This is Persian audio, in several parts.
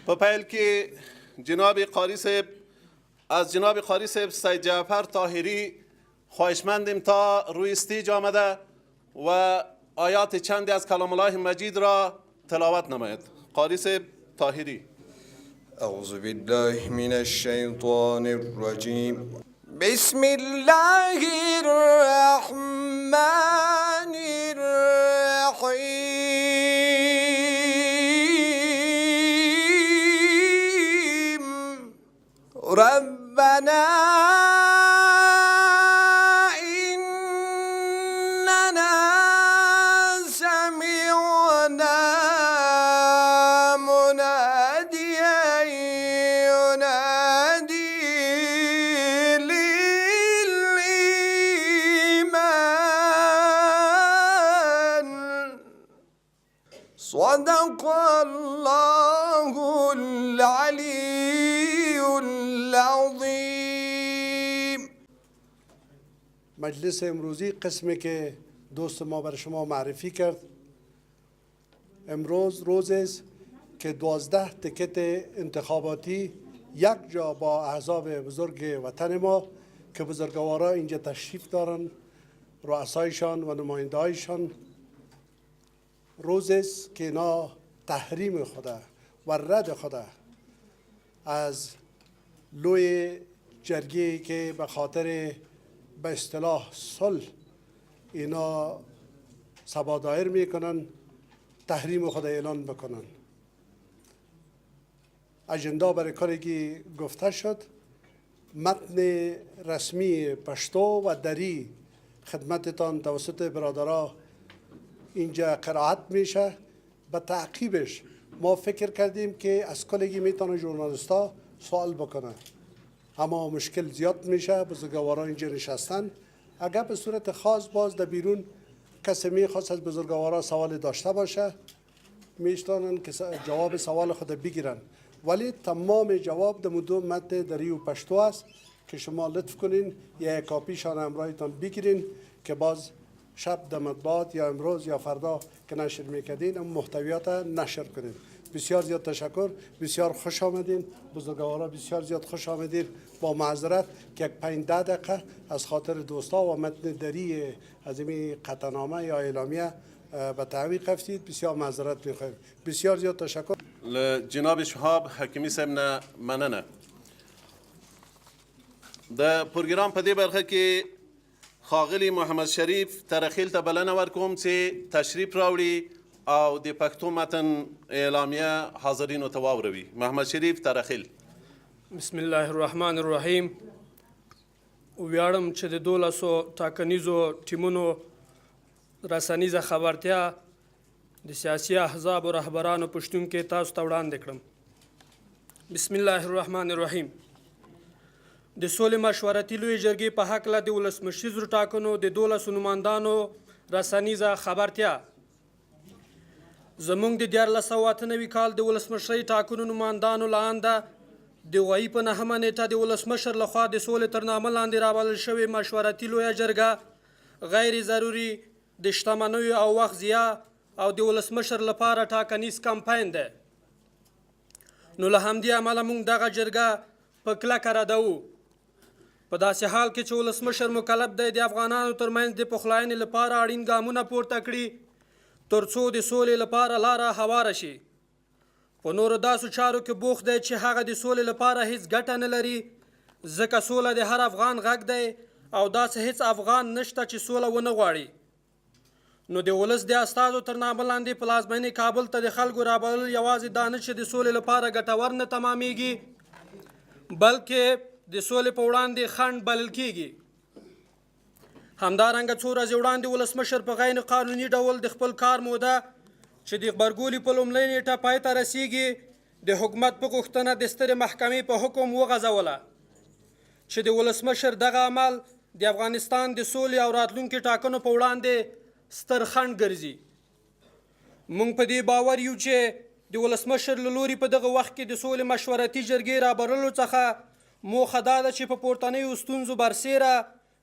په پیل کې جناب قاری صاحب از جناب قاری صاحب سید جعفر طاهری خواهشمندیم تا روی استیج آمده و آیات چندی از کلام الله مجید را تلاوت نماید. قاری صاحب طاهری. اعوذ بالله من الشیطان الرجیم. بسم الله الرحمن الرحیم. ربنا اننا سمعنا مناديا ينادي للإيمان. صدق الله العلي العظیم. مجلس امروزی قسمی که دوست ما بر شما معرفی کرد، امروز روز است که 12 تکت انتخاباتی یک جا با احزاب بزرگ وطن ما که بزرگوارا اینجا تشریف دارن، رؤسایشان و نماینده هایشان، روز است که اینا تحریم خدا و رد خدا از لوی جرگی که به خاطر به اصطلاح صلح اینا سبا دایر میکنن، تحریم خدا اعلان بکنن. اجندا برای کاری که گفته شد، متن رسمی پشتو و دری خدمتتان توسط برادرها اینجا قرائت میشه. به تعقیبش ما فکر کردیم که از کلگی میتونه ژورنالیستا سوال بکنه، اما مشکل زیاد میشه. بزرگوارا اینجا نشستن، اگر به صورت خاص باز در بیرون کسی میخواست از بزرگوارا سوال داشته باشه میشتانن که جواب سوال خود بگیرن، ولی تمام جواب در دو متن دری و پشتو است که شما لطف کنین یک کاپیشان همراهتان بگیرین که باز شب در مطبوعات یا امروز یا فردا که نشر میکردین اون محتویات نشر کنین. بسیار زیاد تشکر، بسیار خوش آمدین بزرگوارا، بسیار زیاد خوش آمدین. با معذرت که یک 5-10 دقیقه از خاطر دوستا و متن دری از این قطعنامه یا اعلامیه به تعویق رفتید، بسیار معذرت میخوایم. بسیار زیاد تشکر. جناب شهاب حکیمی صاحب نه مننه. د پروګرام په دې برخه کې ښاغلي محمد شریف ترخیل ته بلنه ورکوم چې تشریف راوړي او د پښتو متن اعلامیه حاضرینو ته واوروي. محمد شریف ترخیل. بسم الله الرحمن الرحیم. ویاړم چې د 1200 ټاکنیزو ټیمونو رسنیزه خبرتیا د سیاسي احزاب او رهبرانو په شتون کې تاسو ته وړاندې کړم. بسم الله الرحمن الرحیم. د سولې مشورتي لویې جرګې په هکله د ولسمشریزو ټاکنو د 12 نمایندانو رسنیزه خبرتیا. زموږ د 1498 کال د ولسمشرۍ ټاکنو نمایندانو له انده د غویي په 9مه نیټه د ولسمشر لخوا د سولې تر نامه لاندې رابلل شوې مشورتي لویه جرګه غیر ضروري د شتمنیو او وخت ضیاع او د ولسمشر لپاره ټاکنیز کمپاین دی. نو له همدې امله موږ دغه جرګه په کلکه ردوو. په داسې حال کې چې ولسمشر مکلف دی د افغانانو ترمنځ د پخلاینې لپاره اړین ګامونه پورته کړي تر څو د سولې لپاره لاره هواره شي. په نورو داسو چارو کې بوخت دی چې هغه د سولې لپاره هیڅ ګټه نه لري، ځکه سوله د هر افغان غږ دی او داسې هیڅ افغان نشته چې سوله ونه غواړي. نو د ولس د استازو تر نامه لاندې پلازمینې کابل ته د خلکو رابلل یوازې دا نه چې د سولې لپاره ګټور نه تمامیږي، بلکې د سولې په وړاندې خنډ بلل کیږي. همدارنګه څو ورځې وړاندې ولسمشر په غیر قانوني ډول د خپل کار موده چې د غبرګولي په لومړۍ نیټه پای ته رسیږي د حکومت په غوښتنه د سترې محکمې په حکم وغځوله چې د ولسمشر دغه عمل د افغانستان د سولې او راتلونکي ټاکنو په وړاندې ستر خنډ ګرځي. موږ په دې باور یو چې د ولسمشر له لوري په دغه وخت کې د سولې مشورتي جرګې رابللو څخه موخه دا ده چې په پورتنیو ستونزو برسیره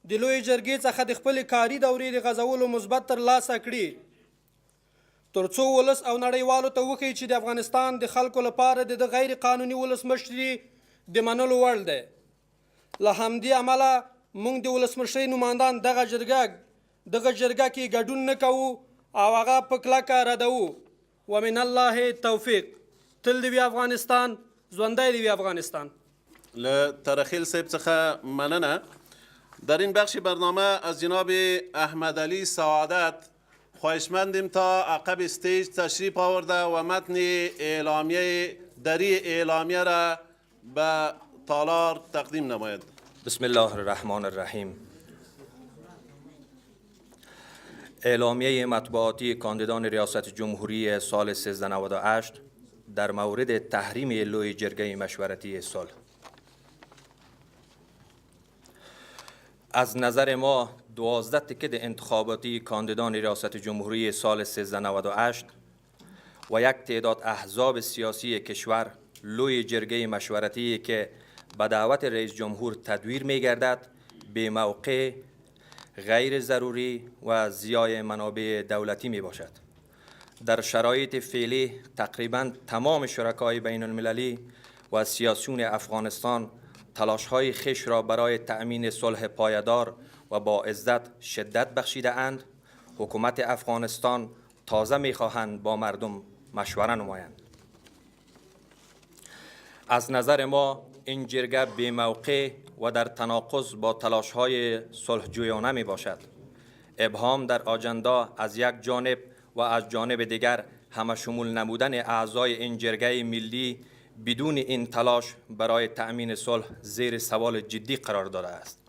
د لویې جرګې څخه د خپلې کاري دورې د غځولو مثبت ترلاسه کړي. ترڅو ولس او نړیوالو ته وښیي چې د افغانستان د خلکو لپاره د غیر قانوني ولسمشري د منلو وړ دی. له همدې امله موږ د ولسمشرۍ نمایندان دغه جرګه کې ګډون نه کوو او هغه په کلکه ردوو. ومن الله توفیق. تل دې وي افغانستان، ژوندی دې وي افغانستان. لترخیل صاحب څخه مننه. در این بخش برنامه از جناب احمد علی سعادت خواهشمندیم تا عقب استیج تشریف آورده و متن اعلامیه اعلامیه را به تالار تقدیم نماید. بسم الله الرحمن الرحیم. اعلامیه مطبوعاتی کاندیدان ریاست جمهوری سال 1398 در مورد تحریم لوی جرگه مشورتی صلح. از نظر ما 12 تکت انتخاباتی کاندیدان ریاست جمهوری سال 1398 و یک تعداد احزاب سیاسی کشور لوی جرگه مشورتی که به دعوت رئیس جمهور تدویر می گردد به موقع غیر ضروری و ضیاع منابع دولتی می باشد. در شرایط فعلی تقریباً تمام شرکای بین المللی و سیاسیون افغانستان تلاش‌های خویش را برای تأمین صلح پایدار و با عزت شدت بخشیده اند. حکومت افغانستان تازه می‌خواهند با مردم مشوره نمایند. از نظر ما این جرگه به موقع و در تناقض با تلاش‌های صلح‌جویانه میباشد. ابهام در آجندا از یک جانب و از جانب دیگر همشمول نمودن اعضای این جرگه ملی بدون این تلاش برای تأمین صلح زیر سوال جدی قرار داده است.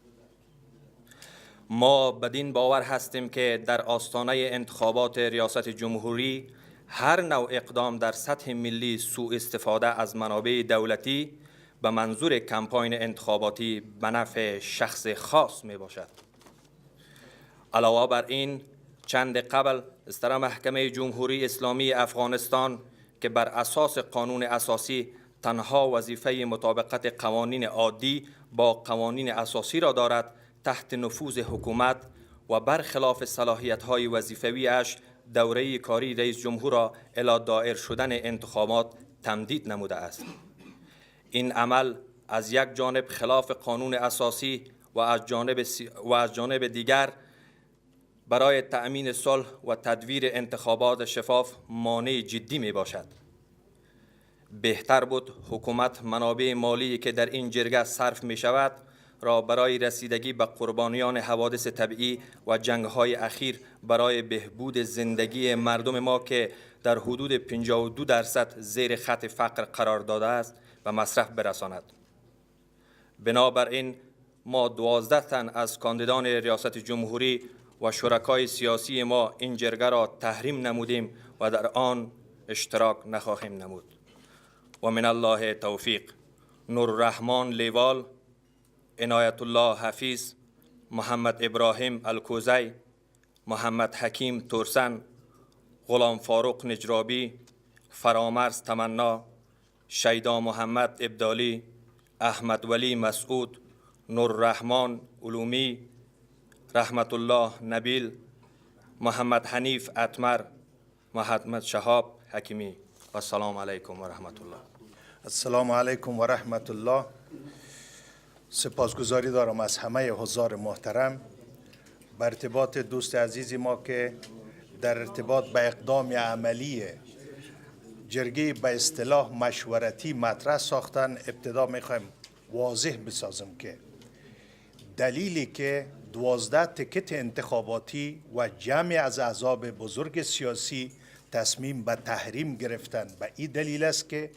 ما بدین باور هستیم که در آستانه انتخابات ریاست جمهوری هر نوع اقدام در سطح ملی سوء استفاده از منابع دولتی به منظور کمپاین انتخاباتی به نفع شخص خاص می باشد. علاوه بر این چند قبل استرا محکمه جمهوری اسلامی افغانستان که بر اساس قانون اساسی تنها وظیفه مطابقت قوانین عادی با قوانین اساسی را دارد، تحت نفوذ حکومت و برخلاف صلاحیت‌های وظیفویش دوره کاری رئیس جمهور را الی دایر شدن انتخابات تمدید نموده است. این عمل از یک جانب خلاف قانون اساسی و از جانب دیگر برای تأمین صلح و تدویر انتخابات شفاف مانع جدی می باشد. بهتر بود حکومت منابع مالی که در این جرگه صرف می شود را برای رسیدگی به قربانیان حوادث طبیعی و جنگ‌های اخیر برای بهبود زندگی مردم ما که در حدود 52% زیر خط فقر قرار داده است و مصرف برساند. بنابراین ما 12 تن از کاندیدان ریاست جمهوری و شرکای سیاسی ما این جرگه را تحریم نمودیم و در آن اشتراک نخواهیم نمود. و من الله توفیق. نور الرحمن لیوال، عنایت الله حفیظ، محمد ابراهیم الکوزی، محمد حکیم تورسن، غلام فاروق نجرابی، فرامرز تمنا، شیدا محمد ابدالی، احمد ولی مسعود، نور الرحمن علومی، رحمت الله نبیل، محمد حنیف اتمر، محمد شهاب حکیمی. و السلام علیکم و رحمت الله. السلام علیکم و رحمت الله. سپاسگزاری دارم از همه حضار محترم بر ارتباط دوست عزیزی ما که در ارتباط به اقدام عملی جرگه به اصطلاح مشورتی مطرح ساختن. ابتدا میخوایم واضح بسازم که دلیلی که 12 تکت انتخاباتی و جمع از احزاب بزرگ سیاسی تصمیم به تحریم گرفتن به این دلیل است که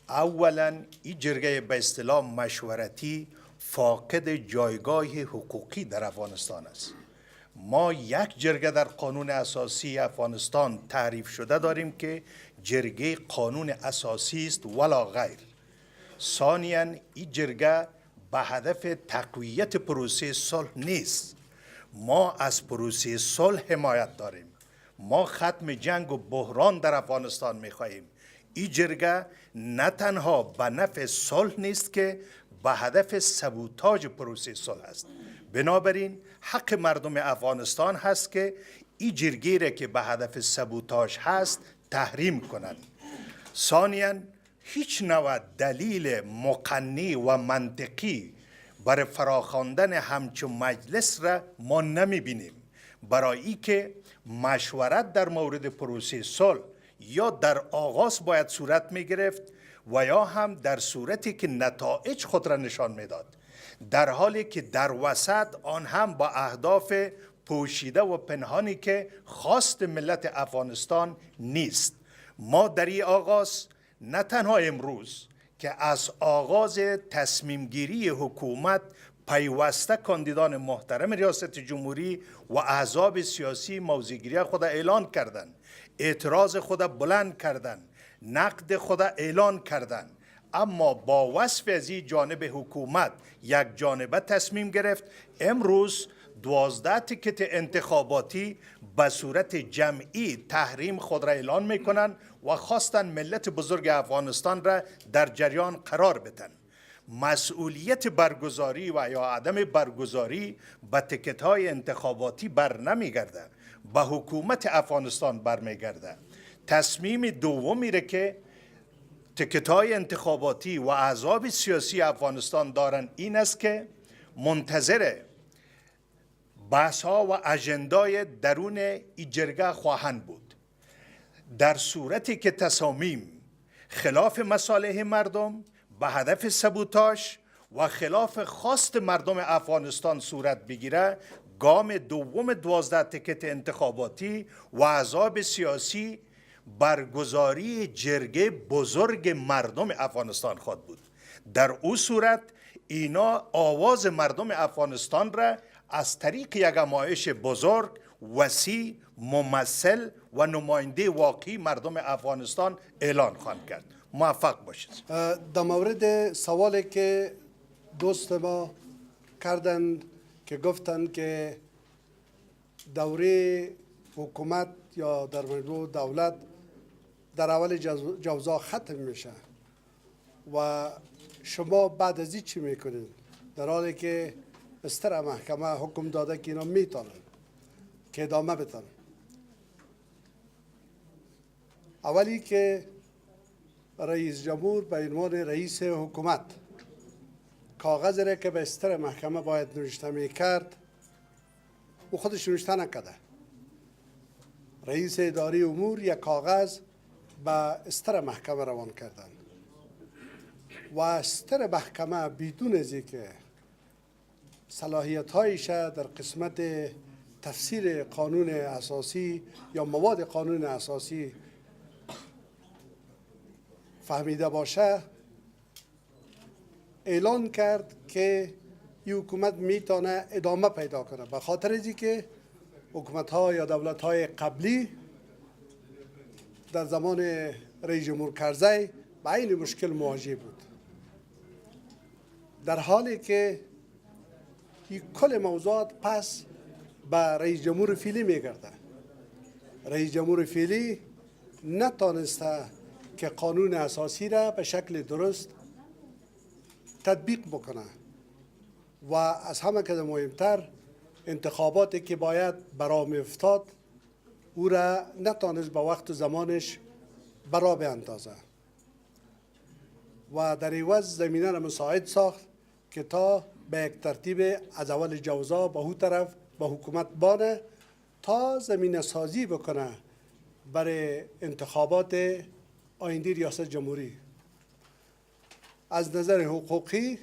اولا این جرگه به اصطلاح مشورتی فاقد جایگاه حقوقی در افغانستان است. ما یک جرگه در قانون اساسی افغانستان تعریف شده داریم که جرگه قانون اساسی است ولا غیر. ثانیاً این جرگه به هدف تقویت پروسه صلح نیست. ما از پروسه صلح حمایت داریم. ما ختم جنگ و بحران در افغانستان می‌خواهیم. این جرگه نه تنها به نفع صلح نیست که به هدف سبوتاژ پروسه صلح است. بنابراین حق مردم افغانستان هست که این جرگه را که به هدف سبوتاژ هست تحریم کنند. ثانیاً هیچ نوع دلیل مقنع و منطقی برای فراخواندن همچون مجلس را ما نمی بینیم، برای که مشورت در مورد پروسه صلح یا در آغاز باید صورت می گرفت و یا هم در صورتی که نتایج خود را نشان می داد، در حالی که در وسط آن هم با اهداف پوشیده و پنهانی که خواست ملت افغانستان نیست. ما در این آغاز نه تنها امروز که از آغاز تصمیم گیری حکومت پیوسته کاندیدان محترم ریاست جمهوری و احزاب سیاسی موضع‌گیری خود اعلان کردند، اعتراض خود بلند کردند، نقد خود اعلان کردند، اما با وصف از این جانب حکومت یک جانبه تصمیم گرفت امروز 12 تیکت انتخاباتی به صورت جمعی تحریم خود را اعلان میکنند و خواستن ملت بزرگ افغانستان را در جریان قرار بدن. مسئولیت برگزاری و یا عدم برگزاری به تیکت های انتخاباتی بر نمیگرده، به حکومت افغانستان برمیگرده. تصمیم دومی را که تیکت های انتخاباتی و احزاب سیاسی افغانستان دارن این است که منتظر بحث ها و اجندای درون ای جرگه خواهند بود. در صورتی که تصامیم خلاف مصالح مردم به هدف سبوتاژ و خلاف خواست مردم افغانستان صورت بگیره، گام دوم 12 تیکت انتخاباتی و احزاب سیاسی برگزاری جرگه بزرگ مردم افغانستان خواهد بود. در او صورت اینا آواز مردم افغانستان را از طریق یک همایش بزرگ، وسیع، ممثل و نماینده واقعی مردم افغانستان اعلان خواهند کرد. موفق باشید. در مورد سوالی که دوست ما کردند که گفتند که دوره حکومت یا در مورد دولت در اول جوزا ختم میشه و شما بعد از این چی میکنید؟ در حالی که بستر محکمه حکم داده که اینا میتونن که ادامه بدن. اولی که رئیس جمهور به عنوان رئیس حکومت کاغذ را که به بستر محکمه باید نوشته میکرد او خودش نوشته نکرده. رئیس اداره امور یک کاغذ به استر محکمه روان کردن و استر محکمه بدون از اینکه صلاحیت هایش در قسمت تفسیر قانون اساسی یا مواد قانون اساسی فهمیده باشه، اعلان کرد که این حکومت میتونه ادامه پیدا کنه، به خاطر از اینکه حکومت ها یا دولت های قبلی در زمان رئیس جمهور کرزی با این مشکل مواجه بود. در حالی که این کل موضوعات پس به رئیس جمهور فعلی میگرده. رئیس جمهور فعلی نتانسته که قانون اساسی را به شکل درست تطبیق بکنه و از همه که مهمتر انتخاباتی که باید برا میافتاد او را نتانست به وقت و زمانش برا بیاندازه و در عوض زمینه را مساعد ساخت که تا به یک ترتیب از اول جوزا به او طرف به حکومت بانه تا زمینه سازی بکنه برای انتخابات آینده ریاست جمهوری. از نظر حقوقی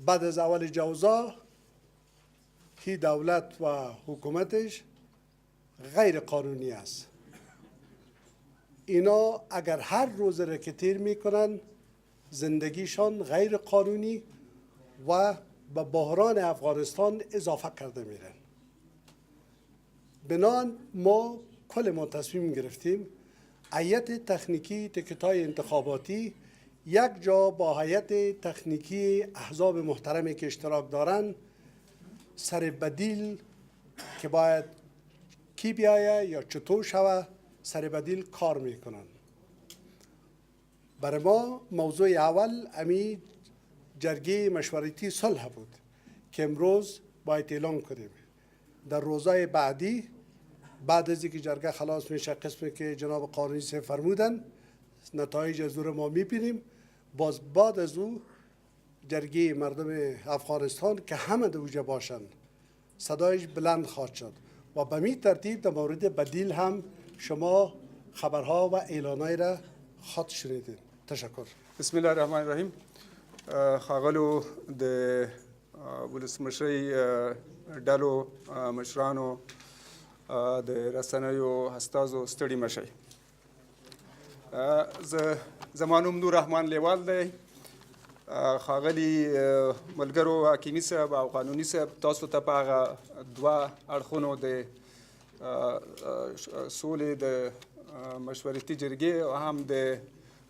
بعد از اول جوزا هی دولت و حکومتش غیر قانونی است. اینا اگر هر روز را که تیر میکنن زندگیشان غیر قانونی و به بحران افغانستان اضافه کرده میرن. بنابراین ما کل تصمیم گرفتیم هیئت تکنیکی تیکت‌های انتخاباتی یک جا با هیئت تکنیکی احزاب محترمی که اشتراک دارن سر بدیل که باید کی بیایه یا چطور شوه سر بدیل کار میکنن. برای ما موضوع اول امی جرگه مشورتی صلح بود که امروز باید اعلان کنیم. در روزهای بعدی بعد از اینکه جرگه خلاص میشه قسمی که جناب قانونی صاحب فرمودن نتایج از او را ما میبینیم. باز بعد از او جرگه مردم افغانستان که همه در اوجه باشند صدایش بلند خواهد شد و به می ترتیب در مورد بدیل هم شما خبرها و اعلانهای را خواهد شنیدین. تشکر. بسم الله الرحمن الرحیم. ښاغلو د ولسمشرۍ ډلو مشرانو د رسنیو استازو ستړي مه شئ. زما نوم نور رحمان لیوال دی. ښاغلي ملګرو حکیمي صاحب او قانوني صاحب تاسو ته په هغه دوه اړخونو د سولې د مشورتي جرګې او هم د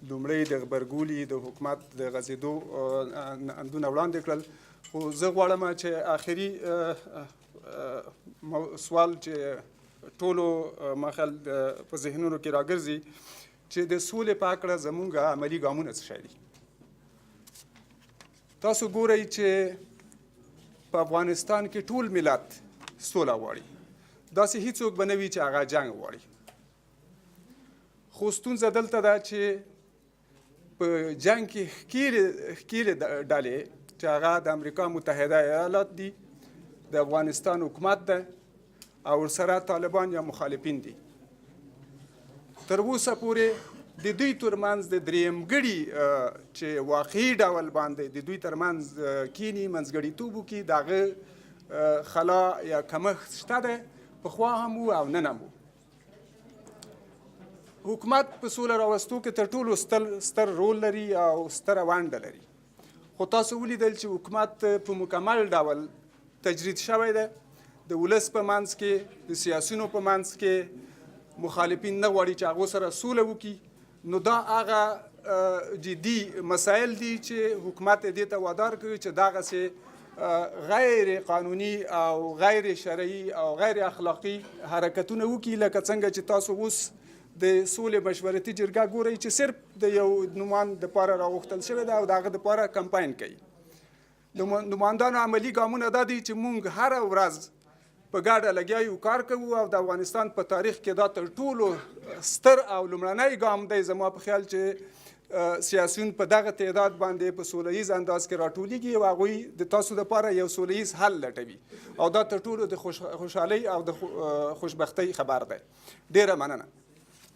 لومړی د غبرګولي د حکومت د غځېدو اندونه وړاندې کړل. خو زه غواړم چې آخري سوال چې ټولو مخل په ذهنونو کې راګرځي چې د سولې په هکله زموږ عملي ګامونه څه شی دي. تاسو ګورئ چې په افغانستان کې ټول ملت سوله غواړي. داسې هیڅوک به نه وي چې هغه جنګ غواړي. خو ستونزه دلته ده چې په جنګ کې ښکېلې ډلې چې هغه د امریکا متحده ایالات دي، د افغانستان حکومت ده او ورسره طالبان یا مخالفین دي. تر اوسه پورې د دوی ترمنځ د درېیمګړي چې واقعي ډول باندې د دوی ترمنځ کینی منځګړیتوب وکړي د هغه خلا یا کمښت شته دی. پخوا هم و او نن هم و. حکومت په سوله راوستو کې تر ټولو ستر رول لري او ستره ونډه لري. خو تاسو ولیدل چې حکومت په مکمل ډول تجرید شوی دی. د ولس په منځ کې د سیاسیونو په منځ کې مخالفین نه غواړي چې هغو سره سوله وکړي. نو دا هغه جدي مسایل دي چې حکومت دې ته وادار کوي چې دغسې غیر قانوني او غیر شرعي او غیر اخلاقي حرکتونه وکړي. لکه څنګه چې تاسو اوس د سولې مشورتي جرګه ګورئ چې صرف د یو نومان دپاره راغوښتل شوی ده او د هغه دپاره کمپاین کوي. د نمایندانو عملي ګامونه دا دي چې موږ هره ورځ په ګډه لګیا یو کار کوو او د افغانستان په تاریخ کې دا تر ټولو ستر او لومړنی ګام دی زما په خیال چې سیاسیون په دغه تعداد باندې په سوله ییز انداز کې راټولیږي او هغوی د تاسو دپاره یو سوله ییز حل لټوي او دا تر ټولو د خوشحالۍ او د خوشبختۍ خبر دی. ډیره مننه.